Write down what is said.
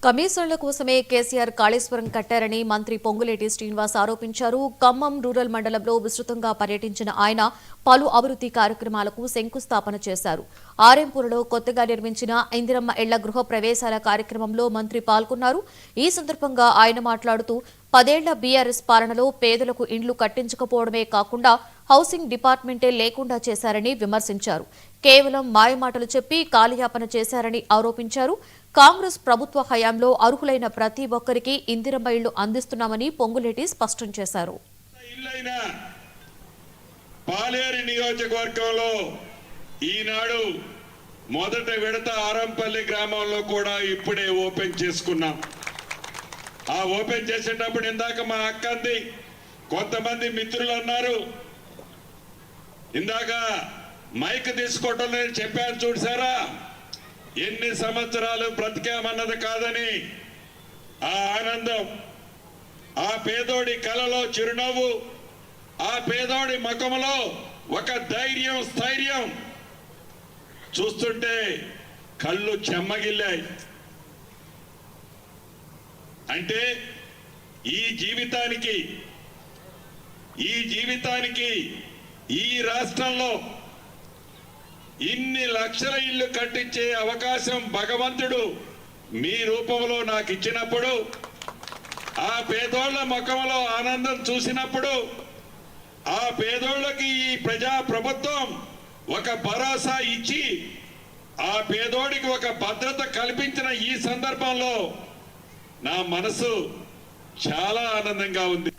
కమిషన్ల కోసమే కేసీఆర్ కాళేశ్వరం కట్టారని మంత్రి పొంగులేటి శ్రీనివాస్ ఆరోపించారు. ఖమ్మం రూరల్ మండలంలో విస్తృతంగా పర్యటించిన ఆయన పలు అభివృద్ధి కార్యక్రమాలకు శంకుస్థాపన చేశారు. ఆర్ఎంపూర్లో కొత్తగా నిర్మించిన ఇందిరమ్మ ఇళ్ల గృహ ప్రవేశాల కార్యక్రమంలో మంత్రి పాల్గొన్నారు. ఈ సందర్భంగా ఆయన మాట్లాడుతూ 10 ఏళ్ల బీఆర్ఎస్ పాలనలో పేదలకు ఇండ్లు కట్టించకపోవడమే కాకుండా హౌసింగ్ డిపార్ట్మెంటే లేకుండా చేశారని విమర్శించారు. కేవలం మాయమాటలు చెప్పి కాలయాపన చేశారని ఆరోపించారు. కాంగ్రెస్ ప్రభుత్వ హయాంలో అర్హులైన ప్రతి ఒక్కరికి ఇందిరమ్మ ఇళ్లు అందిస్తున్నామని పొంగులేటి స్పష్టం చేశారు. పాలేరు నియోజకవర్గంలో ఈనాడు మొదట విడత ఆరంపల్లి గ్రామంలో కూడా ఇప్పుడే ఓపెన్ చేసుకున్నాం. ఆ ఓపెన్ చేసేటప్పుడు ఇందాక మా అక్కంది కొంతమంది మిత్రులు అన్నారు, ఇందాక మైక్ తీసుకోవటం నేను చెప్పాను చూసారా, ఎన్ని సంవత్సరాలు బ్రతికామన్నది కాదని. ఆ ఆనందం, ఆ పేదోడి కలలో చిరునవ్వు, ఆ పేదోడి ముఖంలో ఒక ధైర్యం స్థైర్యం చూస్తుంటే కళ్ళు చెమ్మగిల్లాయి. అంటే ఈ జీవితానికి ఈ రాష్ట్రంలో ఇన్ని లక్షల ఇల్లు కట్టించే అవకాశం భగవంతుడు మీ రూపంలో నాకు ఇచ్చినప్పుడు, ఆ పేదోళ్ల ముఖంలో ఆనందం చూసినప్పుడు, ఆ పేదోళ్ళకి ఈ ప్రజా ప్రభుత్వం ఒక భరోసా ఇచ్చి ఆ పేదోడికి ఒక భద్రత కల్పించిన ఈ సందర్భంలో నా మనసు చాలా ఆనందంగా ఉంది.